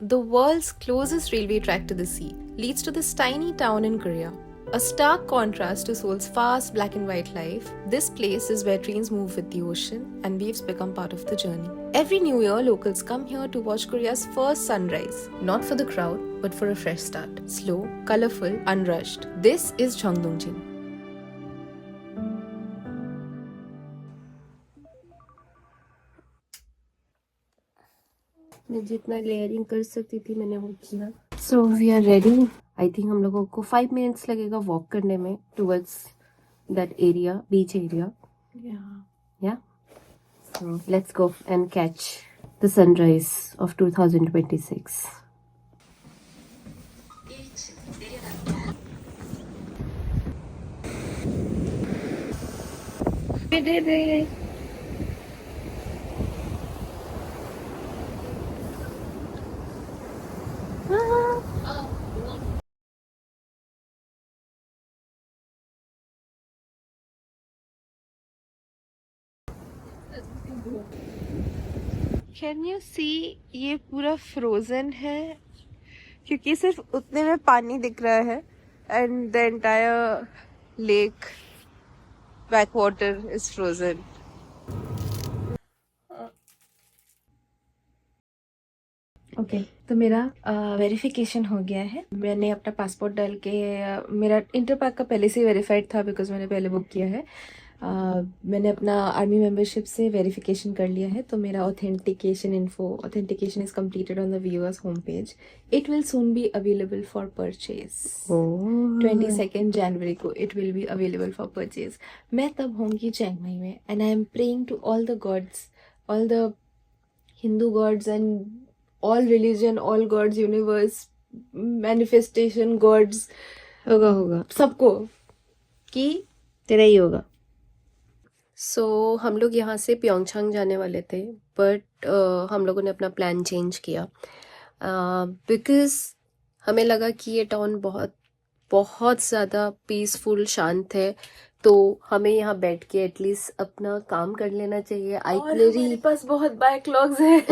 the world's closest railway track to the sea, leads to this tiny town in Korea. A stark contrast to Seoul's fast black and white life, this place is where trains move with the ocean and waves become part of the journey. Every new year, locals come here to watch Korea's first sunrise, not for the crowd, but for a fresh start. Slow, colorful, unrushed. This is Cheongdongjin. मैं जितना layering कर सकती थी मैंने वो किया. So we are ready. I think हम लोगों को 5 मिनट्स लगेगा वॉक करने में towards that area, beach area. या so let's go and catch the sunrise of 2026. Can you see ये पूरा फ्रोजन है क्योंकि सिर्फ उतने में पानी दिख रहा है and the entire lake back water is frozen. Okay तो मेरा वेरिफिकेशन हो गया है. मैंने अपना पासपोर्ट डाल के मेरा इंटरपाक का पहले से वेरीफाइड था बिकॉज मैंने पहले बुक किया है. मैंने अपना आर्मी मेंबरशिप से वेरिफिकेशन कर लिया है. तो मेरा authentication is completed on the viewers home page. It will soon be available for purchase. 22 जनवरी को it will be available for purchase. मैं तब होंगी चिंग माई में and I am praying to all the gods, all the Hindu gods and all religion, all gods, universe, manifestation gods, होगा सबको कि तेरा ही होगा. सो हम लोग यहाँ से प्योंगचांग जाने वाले थे बट हम लोगों ने अपना प्लान चेंज किया बिकॉज हमें लगा कि ये टाउन बहुत बहुत ज़्यादा पीसफुल, शांत है. तो हमें यहाँ बैठ के एटलीस्ट अपना काम कर लेना चाहिए. हमारे पास बहुत बैकलॉग्स हैं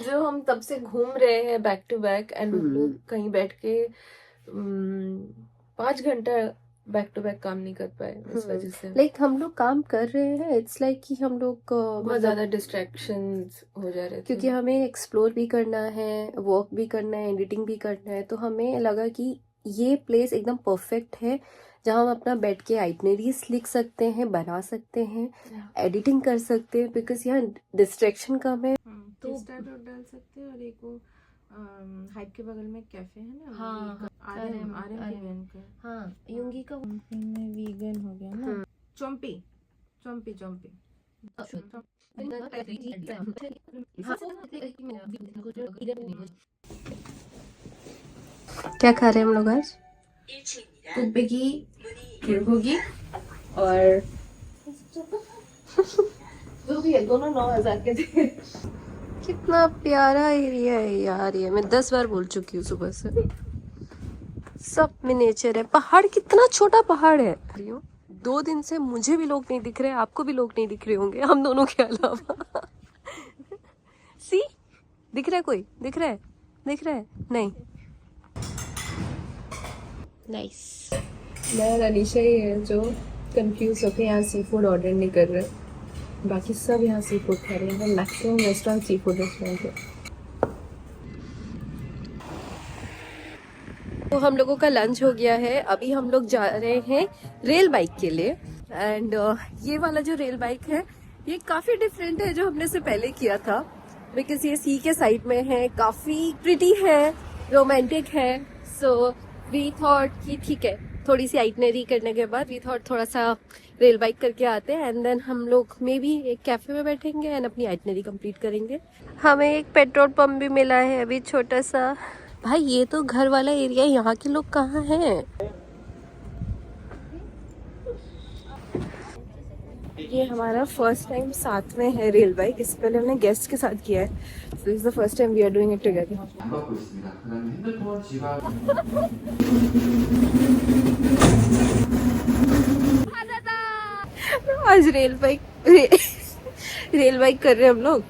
जो हम तब से घूम रहे हैं बैक टू बैक एंड हम लोग कहीं बैठ के 5 घंटा बैक टू बैक काम नहीं कर पाए इस वजह से. लाइक हम लोग काम कर रहे हैं, इट्स लाइक कि हम लोग बहुत ज्यादा डिस्ट्रैक्शंस हो जा रहे थे क्योंकि हमें एक्सप्लोर भी करना है, वर्क भी करना है, एडिटिंग भी करना है. तो हमें लगा कि ये प्लेस एकदम परफेक्ट है जहाँ हम अपना बैठ के आइटनरीज लिख सकते हैं, बना सकते हैं, एडिटिंग कर सकते हैं बिकॉज यहाँ डिस्ट्रैक्शन कम है. तो डाल सकते हैं. और एक वो हाइप के बगल में कैफे है ना. हाँ आर्यन का. हाँ युंगी का में वीगन हो गया ना. चोम्पी. क्या खा रहे हैं हम लोग आज? कुप्पी बुलगोगी और जो भी है दोनों 9,000 के थे. कितना प्यारा एरिया है यार ये. मैं 10 बार बोल चुकी हूँ सुबह से. सब मिनिएचर है. पहाड़, कितना छोटा पहाड़ है. 2 दिन से मुझे भी लोग नहीं दिख रहे, आपको भी लोग नहीं दिख रहे होंगे हम दोनों के अलावा. सी दिख रहा है? कोई दिख रहा है? नहीं. नाइस. मैं अनीशा ही है जो कंफ्यूज होकर यहाँ सी फूड ऑर्डर नहीं कर रहे. बाकी सब यहाँ सी फूड खा रहे हैं. Maximum restaurant sea food restaurant है. तो हम लोगों का लंच हो गया है. अभी हम लोग जा रहे हैं रेल बाइक के लिए. एंड ये वाला जो रेल बाइक है ये काफ़ी डिफरेंट है जो हमने से पहले किया था बिकॉज ये सी के साइड में है, काफ़ी प्रिटी है, रोमांटिक है. सो वी थॉट कि ठीक है, थोड़ी सी आइटनरी करने के बाद वी थॉट थोड़ा सा रेल बाइक करके आते हैं एंड देन हम लोग मे बी एक कैफे में बैठेंगे एंड अपनी आइटनरी कंप्लीट करेंगे. हमें एक पेट्रोल पंप भी मिला है अभी, छोटा सा. भाई ये तो घर वाला एरिया, यहाँ के लोग कहाँ हैं? ये हमारा फर्स्ट टाइम साथ में है रेल बाइक. इससे पहले हमने गेस्ट के साथ किया है. So this is the first time we are doing it together. आज रेल रेल बाइक कर रहे हैं हम लोग।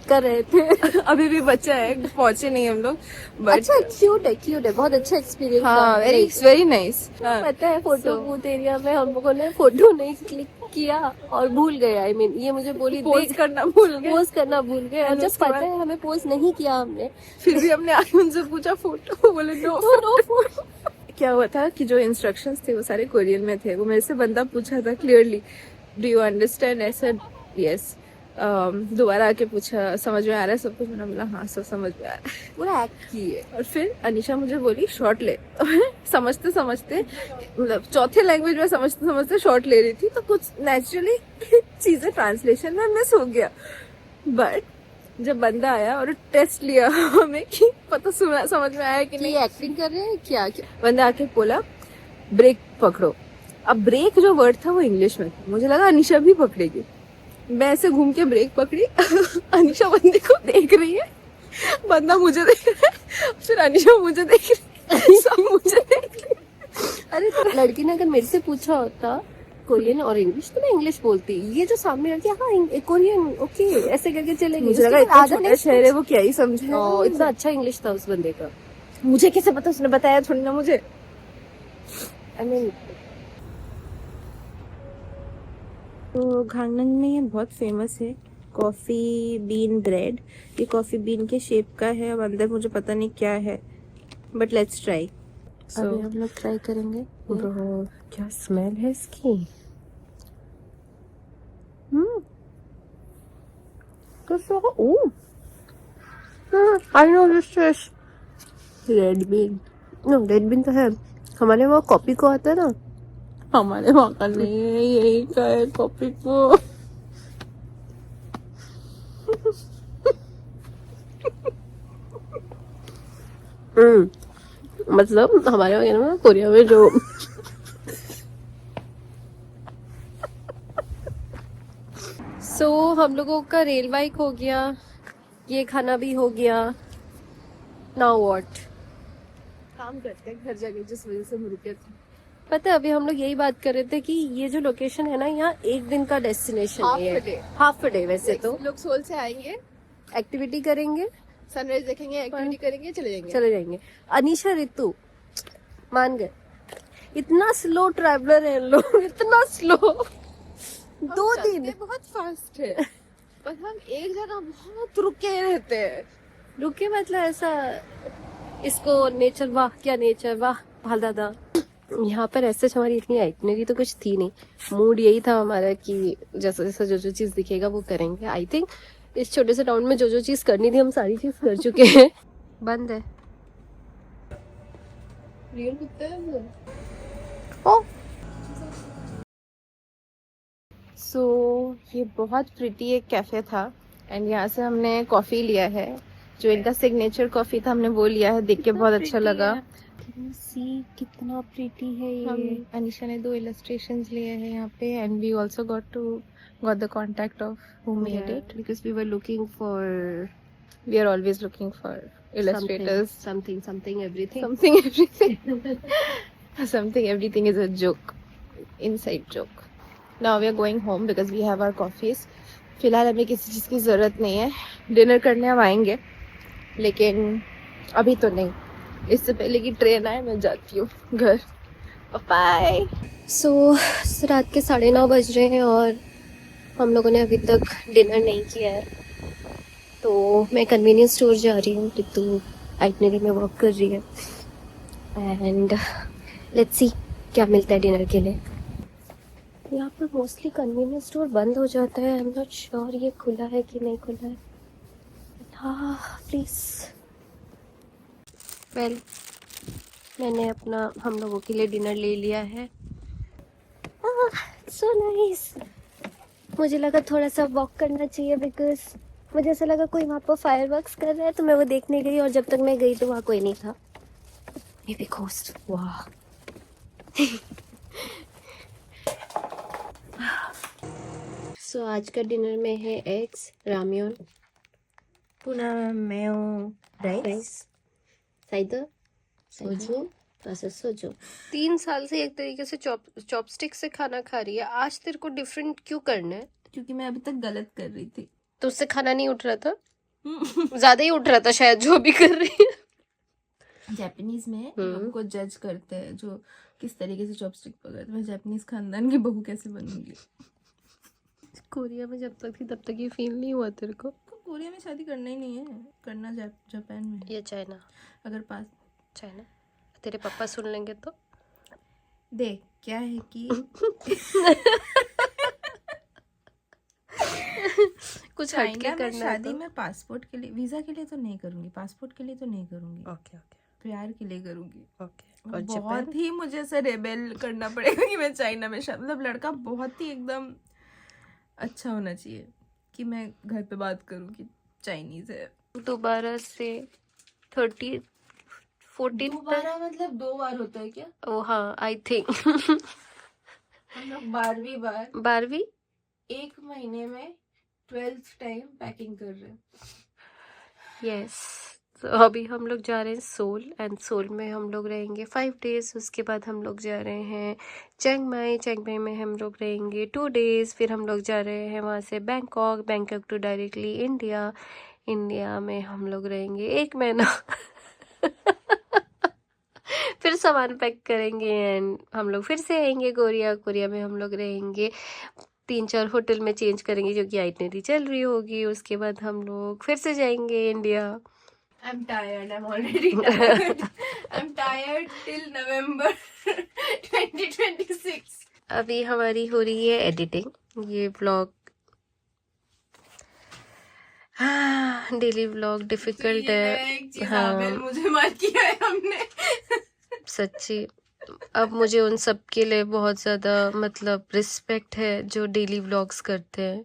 कर रहे थे। अभी भी बच्चा है, पहुंचे नहीं हम लोग, बट अच्छा क्यूट है, बहुत अच्छा एक्सपीरियंस। हाँ, वेरी नाइस। पता है फोटो बूथ एरिया में हम लोगों ने फोटो नहीं क्लिक किया और भूल गए। आई मीन ये मुझे बोली पोज करना भूल गए, पोज करना भूल गए, और And जब उसके पता बाद- है हमें पोज नहीं किया हमने, फिर भी हमने आके उनसे पूछा फोटो, बोले नो फोटो। क्या हुआ था कि जो इंस्ट्रक्शंस थे वो सारे कोरियन में थे। वो मेरे से बंदा पूछा था clearly, do you understand? I said yes. दोबारा आके पूछा समझ में आ रहा है सब कुछ? मैंने बोला हाँ सब समझ में आ रहा है। पूरा एक्ट किए। और फिर अनिशा मुझे बोली शॉर्ट ले। समझते समझते, मतलब चौथे लैंग्वेज में समझते समझते शॉर्ट ले रही थी, तो कुछ नेचुरली चीजें ट्रांसलेशन में मिस हो गया। बट जब बंदा आया और टेस्ट लिया हमें कि पता समझ में आया कि नहीं, एक्टिंग कर रहे हैं क्या? बंदा आके बोला ब्रेक पकड़ो। अब ब्रेक जो वर्ड था वो इंग्लिश में था, मुझे लगा अनिशा भी पकड़ेगी। मैं ऐसे घूम के ब्रेक पकड़ी। अनिशा बंदे को देख रही है, बंदा मुझे देख रहा है, फिर अनिशा मुझे देख रही है, सब मुझे देख रही है। अरे तो लड़की ने अगर मेरे से पूछा होता कोरियन और इंग्लिश, तो मैं इंग्लिश बोलती। ये जो सामने लड़की, हाँ कोरियन ओके ऐसे करके चले गई। मुझे लगा इतना छोटा शहर है, वो क्या ही समझे। इतना अच्छा इंग्लिश था उस बंदे का। मुझे कैसे पता, उसने बताया थोड़ी ना मुझे। आई मीन तो गांगनम में ये बहुत फेमस है कॉफी बीन ब्रेड। ये कॉफी बीन के शेप का है, अब अंदर मुझे पता नहीं क्या है, बट लेट्स ट्राई। अभी हम लोग ट्राई करेंगे। ब्रो क्या स्मेल है इसकी। I know this dish. Red bean, no red bean तो है हमारे वहाँ कॉपी को आता है ना। हमारे वहाँ का नहीं है, यही का है कॉफी को। मतलब हमारे वगैरह में कोरिया में जो हम लोगों का रेल बाइक हो गया, ये खाना भी हो गया। Now what? काम करते हैं घर जाके, जिस वजह से हम रुके थे। पता है अभी हम लोग यही बात कर रहे थे कि ये जो लोकेशन है ना, यहाँ एक दिन का डेस्टिनेशन है। हाफ डे वैसे तो। लोग सोल से आएंगे, एक्टिविटी करेंगे, सनराइज देखेंगे, एक्टिविटी करेंगे, चले जाएंगे। अनीशा ऋतु मान गए। इतना स्लो ट्रैवलर है लोग, इतना स्लो। 2 दिन बहुत फास्ट है, पर हम एक जगह बहुत रुके रहते हैं। रुके मतलब ऐसा, इसको नेचर, वाह क्या नेचर, वाह भाल दादा। यहाँ पर ऐसे हमारी इतनी आइटनरी तो कुछ थी नहीं। मूड यही था हमारा कि जैसा जैसा जो चीज दिखेगा वो करेंगे। आई थिंक इस छोटे से टाउन में जो चीज करनी थी हम सारी चीज कर चुके हैं। बंद है। रियल कुत्ते हैं। ओ सो ये बहुत प्रिटी एक कैफे था, एंड यहाँ से हमने कॉफी लिया है, जो इनका सिग्नेचर कॉफी था, हमने वो लिया है। देख के बहुत अच्छा लगा। सी कितना प्रिटी है ये। अनिशा ने 2 इलस्ट्रेशंस लिए हैं यहाँ पे, and we also got the contact of who made it, because we were looking for, we are always looking for illustrators. something everything. Something everything is a joke, inside joke. Now we are going home because we have our coffees. फिलहाल हमें किसी चीज़ की ज़रूरत नहीं है। Dinner करने हम आएंगे, लेकिन अभी तो नहीं। इससे पहले कि ट्रेन आए मैं जाती हूँ घर। बाय। सो रात के 9:30 बज रहे हैं और हम लोगों ने अभी तक डिनर नहीं किया है। तो मैं कन्वीनियंस स्टोर जा रही हूँ, ऋतु आइटनरी में वर्क कर रही है, एंड लेट्स सी क्या मिलता है डिनर के लिए। यहाँ पर मोस्टली कन्वीनियंस स्टोर बंद हो जाता है। आई एम नॉट श्योर ये खुला है कि नहीं खुला है। हाँ प्लीज़। वेल मैंने अपना हम लोगों के लिए डिनर ले लिया है। So nice. मुझे लगा थोड़ा सा वॉक करना चाहिए, बिकॉज मुझे ऐसा लगा कोई वहाँ पर फायरवर्क्स कर रहा है, तो मैं वो देखने गई, और जब तक मैं गई तो वहाँ कोई नहीं था। May be ghost. वाह। सो आज का डिनर में है एग्स, रामियोन, टूना मेयो राइस, साइदर, सोजू, सोजू। 3 साल से एक तरीके से चॉपस्टिक से खाना खा रही है। आज तेरे को डिफरेंट क्यों करना है? क्योंकि मैं अभी तक गलत कर रही थी। तो उससे खाना नहीं उठ रहा था? ज्यादा ही उठ रहा था शायद, जो भी कर रही है। जापानीज में हमको जज करते हैं जो किस तरीके से चॉपस्टिक पकड़ते। मैं जापानीज खानदान की बहू कैसे बनूंगी? कोरिया में जब तक थी तब तक ये फील नहीं हुआ तेरे को? कोरिया में शादी करना ही नहीं है, करना जापान में। ये चाइना? अगर पास चाइना तेरे पापा सुन लेंगे तो? देख क्या है कि कुछ हटके चाइना में करना है शादी तो? में पासपोर्ट के लिए, वीजा के लिए तो नहीं करूंगी, पासपोर्ट के लिए तो नहीं करूंगी, ओके ओके प्यार के लिए करूंगी। ओके। और बहुत ही मुझे ऐसा रेबेल करना पड़ेगा कि मैं चाइना में मतलब लड़का बहुत ही एकदम अच्छा होना चाहिए कि मैं घर पे बात करूं कि चाइनीज है। दोबारा से 30 14 दोबारा मतलब 2 बार होता है क्या? ओ हाँ, आई थिंक। हम लोग 12वीं बार 12वीं 1 महीने में 12th टाइम पैकिंग कर रहे हैं। यस। तो अभी हम लोग जा रहे हैं सोल, एंड सोल में हम लोग रहेंगे 5 डेज। उसके बाद हम लोग जा रहे हैं चिंग माई। चिंग माई में हम लोग रहेंगे 2 डेज। फिर हम लोग जा रहे हैं वहाँ से Bangkok, Bangkok to directly India. India में हम लोग रहेंगे 1 महीना। फिर सामान पैक करेंगे एंड हम लोग फिर से आएंगे कोरिया। कोरिया में हम लोग रहेंगे 3-4 होटल में चेंज करेंगे क्योंकि आइटनरी चल रही होगी। उसके बाद हम लोग फिर से जाएंगे India. I'm tired. I'm already tired. I'm tired till November 2026. अभी हमारी हो रही है एडिटिंग। ये व्लॉग, डेली व्लॉग डिफिकल्ट है। हाँ मुझे मार किया है हमने। सच्ची। अब मुझे उन सब के लिए बहुत ज़्यादा मतलब रिस्पेक्ट है जो डेली व्लॉग्स करते हैं।